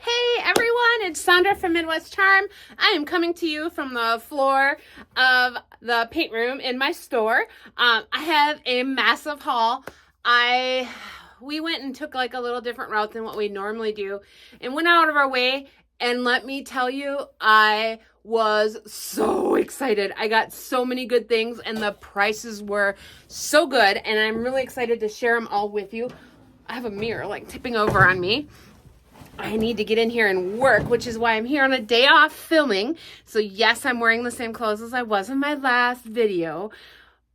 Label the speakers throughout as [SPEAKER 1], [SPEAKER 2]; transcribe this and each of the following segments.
[SPEAKER 1] Hey everyone, it's Sandra from Midwest Charm. I am coming to you from the floor of the paint room in my store. I have a massive haul. We went and took like a little different route than what we normally do and went out of our way, and let me tell you, I was so excited. I got so many good things and the prices were so good, and I'm really excited to share them all with you. I have a mirror like tipping over on me. I need to get in here and work, which is why I'm here on a day off filming. So yes, I'm wearing the same clothes as I was in my last video,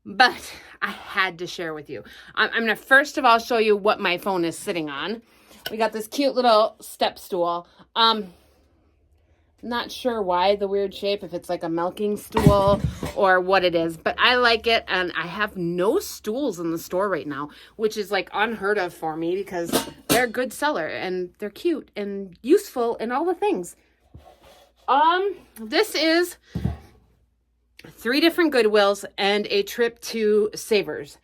[SPEAKER 1] but I had to share with you. I'm going to first of all show you what my phone is sitting on. We got this cute little step stool. Not sure why the weird shape, if it's like a milking stool or what it is, but I like it, and I have no stools in the store right now, which is like unheard of for me because they're a good seller and they're cute and useful and all the things. This is 3 different Goodwills and a trip to Savers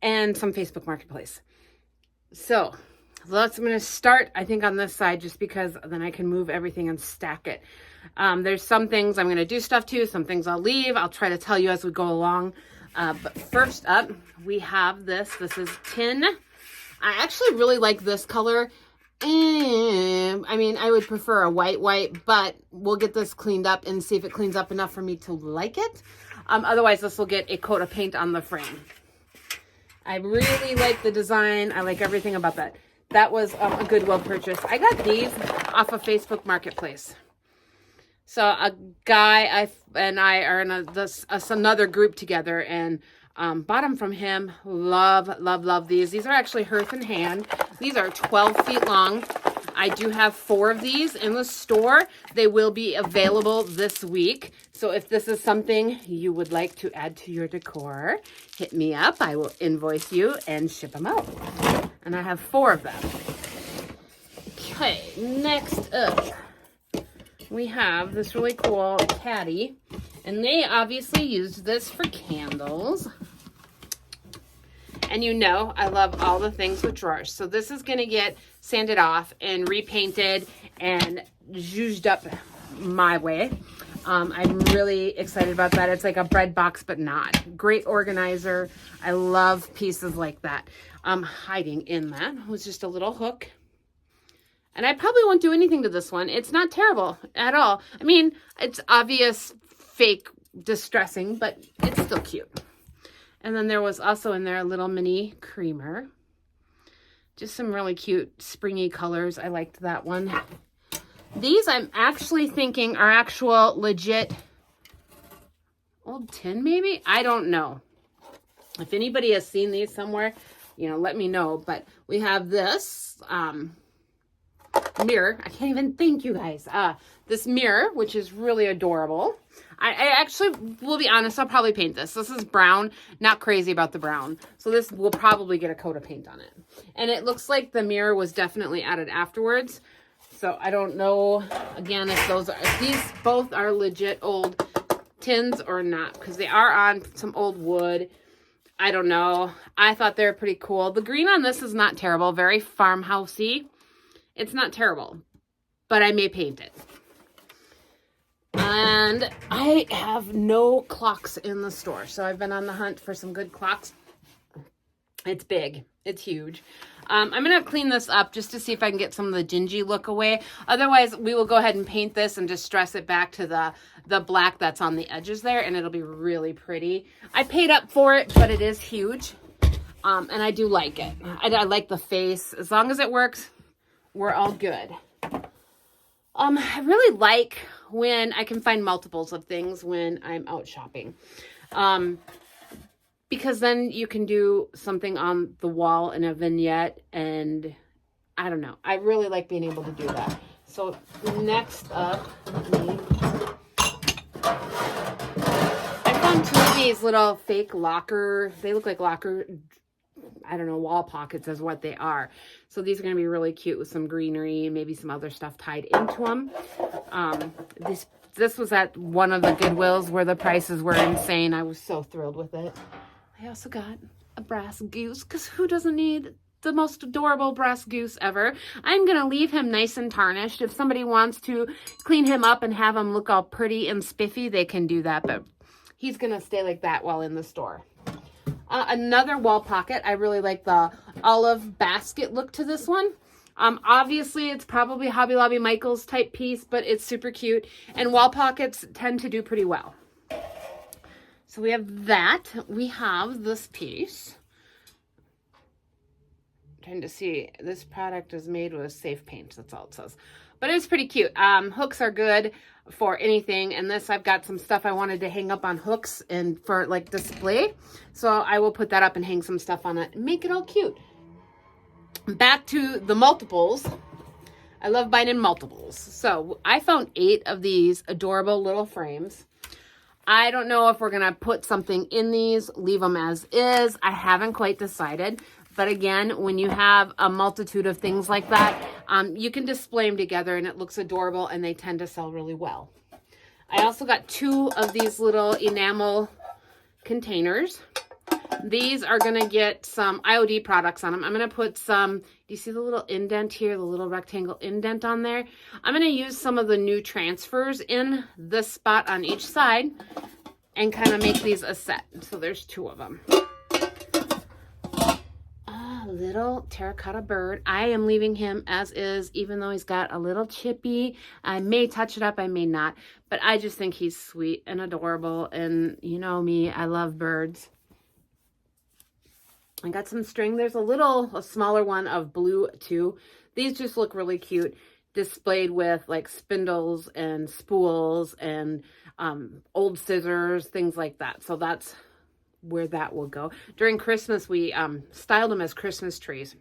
[SPEAKER 1] and some Facebook Marketplace. So I'm going to start, I think, on this side just because then I can move everything and stack it. There's some things I'm going to do stuff to, some things I'll leave. I'll try to tell you as we go along. But first up, we have this. This is tin. I actually really like this color. I mean, I would prefer a white, but we'll get this cleaned up and see if it cleans up enough for me to like it. Otherwise, this will get a coat of paint on the frame. I really like the design. I like everything about that. That was a Goodwill purchase. I got these off of Facebook Marketplace. So a guy and I are in another group together, and bought them from him. Love these. These are actually Hearth and Hand. These are 12 feet long. I do have 4 of these in the store. They will be available this week. So if this is something you would like to add to your decor, hit me up. I will invoice you and ship them out. And I have 4 of them. Okay, next up, we have this really cool caddy. And they obviously used this for candles. And you know, I love all the things with drawers. So this is going to get sanded off and repainted and zhuzhed up my way. I'm really excited about that. It's like a bread box, but not. Great organizer. I love pieces like that. Hiding in that was just a little hook. And I probably won't do anything to this one. It's not terrible at all. I mean, it's obvious fake distressing, but it's still cute. And then there was also in there a little mini creamer. Just some really cute springy colors. I liked that one. These I'm actually thinking are actual legit old tin maybe? I don't know. If anybody has seen these somewhere, you know, let me know. But we have this mirror. I can't even think, you guys. This mirror, which is really adorable. I actually, will be honest, I'll probably paint this. This is brown, not crazy about the brown. So this will probably get a coat of paint on it. And it looks like the mirror was definitely added afterwards. So I don't know, again, if these both are legit old tins or not, because they are on some old wood. I don't know. I thought they were pretty cool. The green on this is not terrible, very farmhousey. It's not terrible, but I may paint it. And I have no clocks in the store, so I've been on the hunt for some good clocks. It's big. It's huge. I'm going to clean this up just to see if I can get some of the dingy look away. Otherwise, we will go ahead and paint this and just stress it back to the black that's on the edges there, and it'll be really pretty. I paid up for it, but it is huge, and I do like it. I like the face. As long as it works, we're all good. I really like when I can find multiples of things when I'm out shopping. Because then you can do something on the wall in a vignette, and I don't know. I really like being able to do that. So next up, I found 2 of these little fake locker. They look like locker, I don't know, wall pockets is what they are. So these are going to be really cute with some greenery, maybe some other stuff tied into them. This was at one of the Goodwills where the prices were insane. I was so thrilled with it. I also got a brass goose, because who doesn't need the most adorable breast goose ever. I'm going to leave him nice and tarnished. If somebody wants to clean him up and have him look all pretty and spiffy, they can do that, but he's going to stay like that while in the store. Another wall pocket. I really like the olive basket look to this one. Obviously, it's probably Hobby Lobby Michaels type piece, but it's super cute. And wall pockets tend to do pretty well. So we have that. We have this piece. I'm trying to see. This product is made with safe paint. That's all it says. But it's pretty cute. Hooks are good for anything. And this, I've got some stuff I wanted to hang up on hooks and for like display. So I will put that up and hang some stuff on it and make it all cute. Back to the multiples. I love buying in multiples. So I found 8 of these adorable little frames. I don't know if we're going to put something in these, leave them as is. I haven't quite decided. But again, when you have a multitude of things like that, you can display them together and it looks adorable and they tend to sell really well. I also got 2 of these little enamel containers. These are going to get some IOD products on them. I'm going to put some, do you see the little indent here, the little rectangle indent on there? I'm going to use some of the new transfers in this spot on each side and kind of make these a set. So there's 2 of them. A little terracotta bird. I am leaving him as is, even though he's got a little chippy. I may touch it up, I may not. But I just think he's sweet and adorable. And you know me, I love birds. I got some string. There's a smaller one of blue too. These just look really cute, displayed with like spindles and spools and old scissors, things like that. So that's where that will go. During Christmas, we styled them as Christmas trees.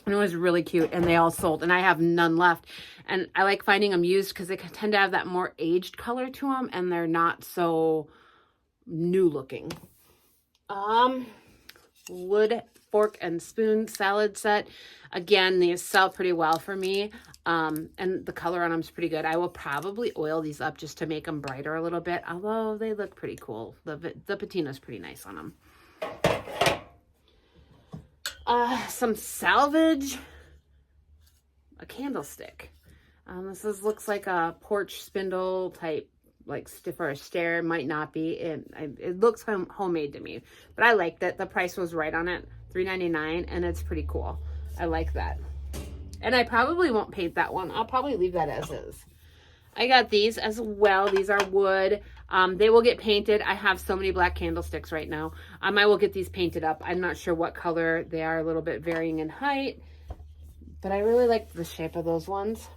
[SPEAKER 1] And it was really cute, and they all sold, and I have none left. And I like finding them used because they tend to have that more aged color to them, and they're not so new looking. Wood fork and spoon salad set. Again, these sell pretty well for me. And the color on them is pretty good. I will probably oil these up just to make them brighter a little bit, although they look pretty cool. The patina is pretty nice on them. Some salvage, a candlestick. This looks like a porch spindle type, like stiff or a stair. Might not be. It looks homemade to me, but I liked it. The price was right on it, $3.99, and it's pretty cool. I like that. And I probably won't paint that one. I'll probably leave that as is. I got these as well. These are wood. They will get painted. I have so many black candlesticks right now. I will get these painted up. I'm not sure what color. They are a little bit varying in height, but I really like the shape of those ones.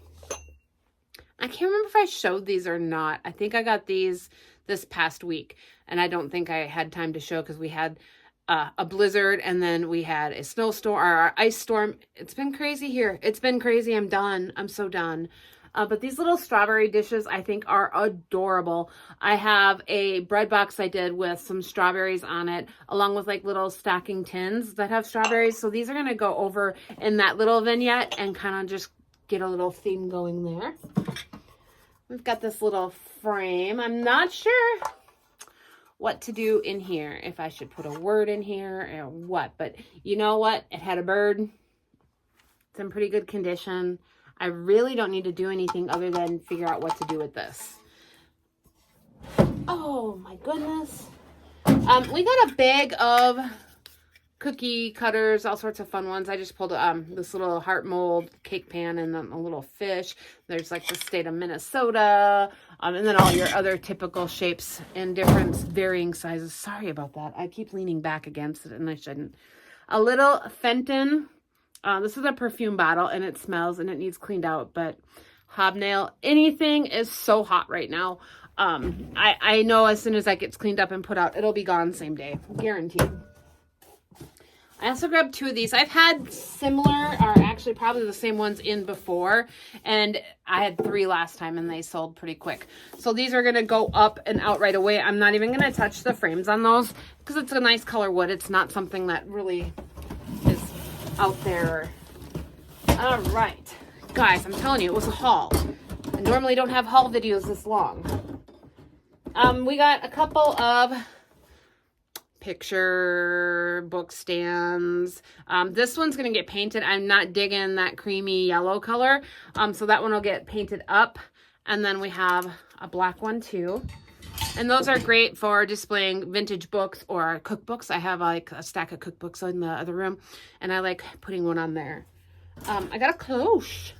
[SPEAKER 1] I can't remember if I showed these or not. I think I got these this past week, and I don't think I had time to show because we had a blizzard, and then we had a snowstorm or our ice storm. It's been crazy here. It's been crazy. I'm done. I'm so done. But these little strawberry dishes I think are adorable. I have a bread box I did with some strawberries on it, along with like little stacking tins that have strawberries. So these are going to go over in that little vignette and kind of just get a little theme going there. We've got this little frame. I'm not sure what to do in here, if I should put a word in here or what, but you know what? It had a bird. It's in pretty good condition. I really don't need to do anything other than figure out what to do with this. Oh my goodness. We got a bag of cookie cutters, all sorts of fun ones. I just pulled this little heart mold cake pan and then a little fish. There's like the state of Minnesota, and then all your other typical shapes in different varying sizes. Sorry about that. I keep leaning back against it and I shouldn't. A little Fenton. This is a perfume bottle and it smells and it needs cleaned out, but hobnail, anything is so hot right now. I know as soon as that gets cleaned up and put out, it'll be gone same day, guaranteed. I also grabbed 2 of these. I've had similar, or actually probably the same ones in before, and I had 3 last time and they sold pretty quick. So these are going to go up and out right away. I'm not even going to touch the frames on those because it's a nice color wood. It's not something that really is out there. All right, guys, I'm telling you, it was a haul. I normally don't have haul videos this long. We got a couple of picture book stands. This one's going to get painted. I'm not digging that creamy yellow color. So that one will get painted up. And then we have a black one too. And those are great for displaying vintage books or cookbooks. I have like a stack of cookbooks in the other room, and I like putting one on there. I got a cloche.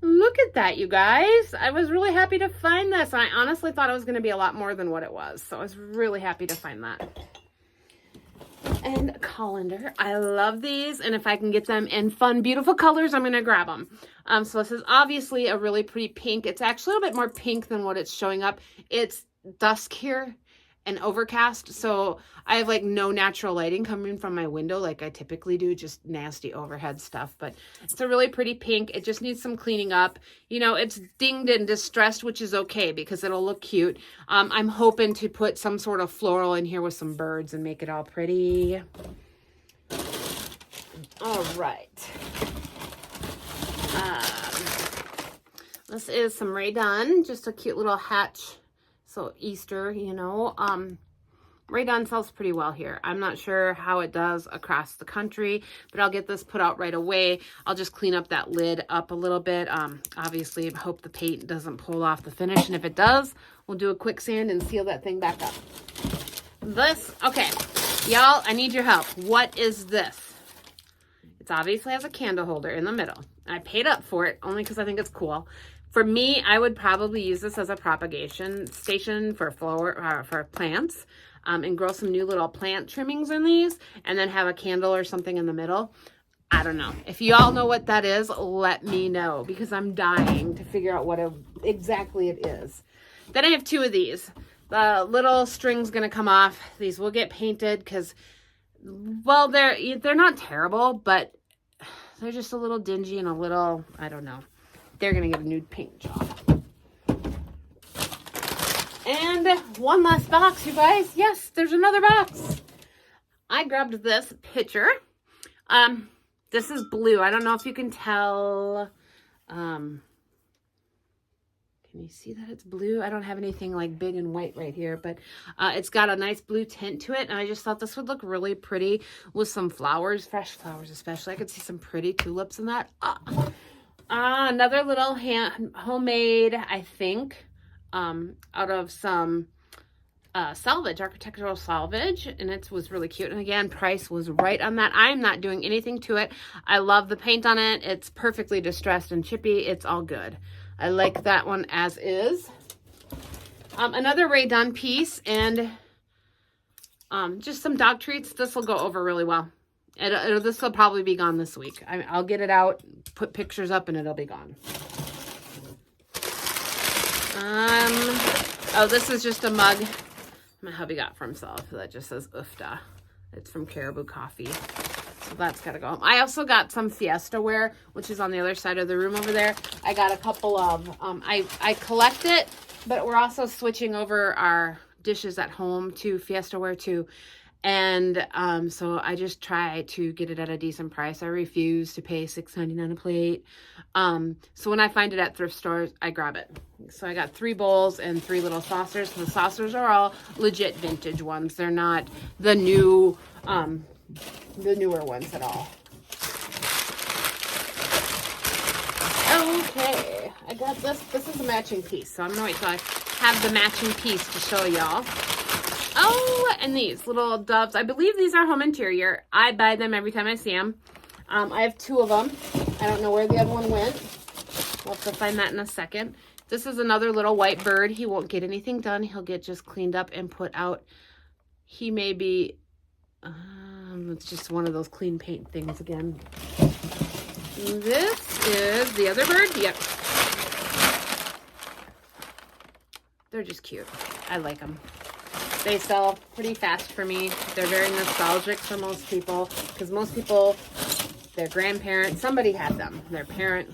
[SPEAKER 1] Look at that, you guys. I was really happy to find this. I honestly thought it was going to be a lot more than what it was. So I was really happy to find that. And a colander. I love these. And if I can get them in fun, beautiful colors, I'm going to grab them. So this is obviously a really pretty pink. It's actually a little bit more pink than what it's showing up. It's dusk here and overcast, so I have like no natural lighting coming from my window like I typically do, just nasty overhead stuff. But it's a really pretty pink. It just needs some cleaning up. You know, it's dinged and distressed, which is okay because it'll look cute. I'm hoping to put some sort of floral in here with some birds and make it all pretty. All right. This is some Rae Dunn, just a cute little hatch. So Easter, you know, Rae Dunn sells pretty well here. I'm not sure how it does across the country, but I'll get this put out right away. I'll just clean up that lid up a little bit. Obviously, hope the paint doesn't pull off the finish. And if it does, we'll do a quick sand and seal that thing back up. This, okay, y'all, I need your help. What is this? It obviously has a candle holder in the middle. I paid up for it only because I think it's cool. For me, I would probably use this as a propagation station for for plants, and grow some new little plant trimmings in these, and then have a candle or something in the middle. I don't know. If you all know what that is, let me know, because I'm dying to figure out what exactly it is. Then I have two of these. The little string's going to come off. These will get painted because, well, they're not terrible, but they're just a little dingy and a little, I don't know. They're going to get a new paint job. And one last box, you guys. Yes, there's another box. I grabbed this pitcher. This is blue. I don't know if you can tell. Can you see that it's blue? I don't have anything like big and white right here, but it's got a nice blue tint to it. And I just thought this would look really pretty with some flowers, fresh flowers especially. I could see some pretty tulips in that. Another little homemade, I think, out of some salvage, architectural salvage, and it was really cute. And again, price was right on that. I'm not doing anything to it. I love the paint on it. It's perfectly distressed and chippy. It's all good. I like that one as is. Another Rae Dunn piece, and just some dog treats. This will go over really well. This will probably be gone this week. I'll get it out, put pictures up, and it'll be gone. Oh, this is just a mug my hubby got for himself that just says Ufta. It's from Caribou Coffee. So that's got to go home. I also got some Fiesta ware, which is on the other side of the room over there. I got a couple of, I collect it, but we're also switching over our dishes at home to Fiesta ware too. And so I just try to get it at a decent price. I refuse to pay $6.99 a plate. So when I find it at thrift stores, I grab it. So I got 3 bowls and 3 little saucers. The saucers are all legit vintage ones. They're not the newer ones at all. Okay, I got this. This is a matching piece. So I'm gonna wait till I have the matching piece to show y'all. Oh, and these little doves. I believe these are home interior. I buy them every time I see them. I have 2 of them. I don't know where the other one went. We'll have to find that in a second. This is another little white bird. He won't get anything done. He'll get just cleaned up and put out. He may be, it's just one of those clean paint things again. This is the other bird. Yep. They're just cute. I like them. They sell pretty fast for me. They're very nostalgic for most people, because most people, their grandparents, somebody had them, their parent.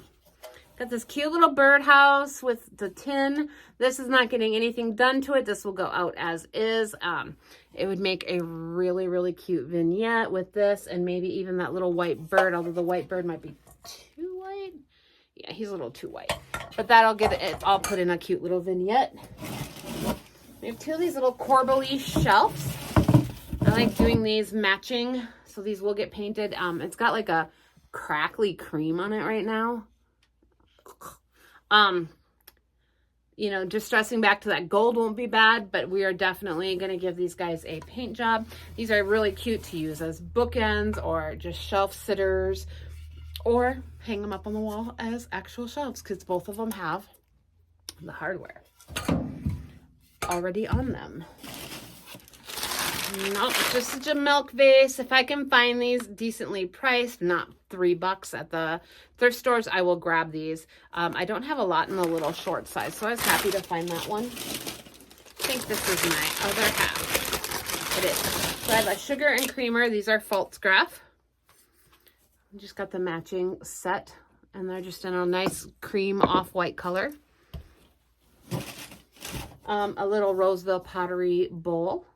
[SPEAKER 1] Got this cute little birdhouse with the tin. This is not getting anything done to it. This will go out as is. It would make a really, really cute vignette with this, and maybe even that little white bird, although the white bird might be too white. Yeah, he's a little too white. But that'll get it all put in a cute little vignette. We have 2 of these little corbel-y shelves. I like doing these matching, so these will get painted. It's got like a crackly cream on it right now. You know, just stressing back to that gold won't be bad, but we are definitely going to give these guys a paint job. These are really cute to use as bookends or just shelf sitters, or hang them up on the wall as actual shelves, because both of them have the hardware already on them. Nope, just a milk vase. If I can find these decently priced, not $3 at the thrift stores, I will grab these. I don't have a lot in the little short size, so I was happy to find that one. I think this is my other half. It is. So I have a sugar and creamer. These are Faltzgraf. Just got the matching set, and they're just in a nice cream off-white color. A little Roseville pottery bowl.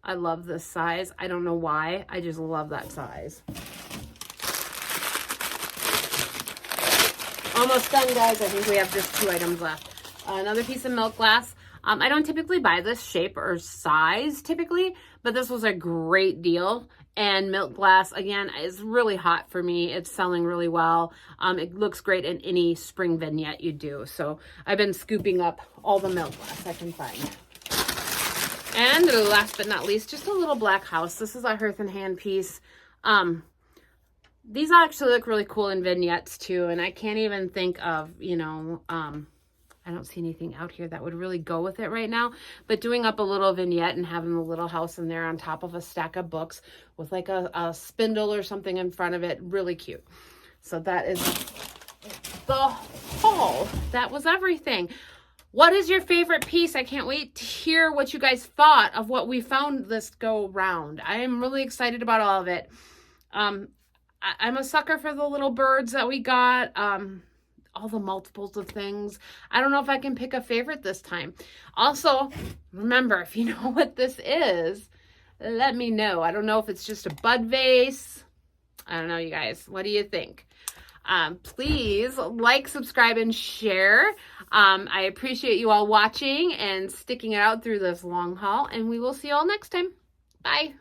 [SPEAKER 1] I love this size. I don't know why. I just love that size. Almost done, guys. I think we have just 2 items left. Another piece of milk glass. I don't typically buy this shape or size typically, but this was a great deal. And milk glass, again, is really hot for me. It's selling really well. It looks great in any spring vignette you do. So I've been scooping up all the milk glass I can find. And last but not least, just a little black house. This is a Hearth and Hand piece. These actually look really cool in vignettes too. And I can't even think of, you know, I don't see anything out here that would really go with it right now. But doing up a little vignette and having the little house in there on top of a stack of books with like a spindle or something in front of it, really cute. So that is the haul. That was everything. What is your favorite piece? I can't wait to hear what you guys thought of what we found this go round. I am really excited about all of it. I'm a sucker for the little birds that we got. All the multiples of things. I don't know if I can pick a favorite this time. Also, remember, if you know what this is, let me know. I don't know if it's just a bud vase. I don't know, you guys. What do you think? Please like, subscribe, and share. I appreciate you all watching and sticking it out through this long haul, and we will see you all next time. Bye.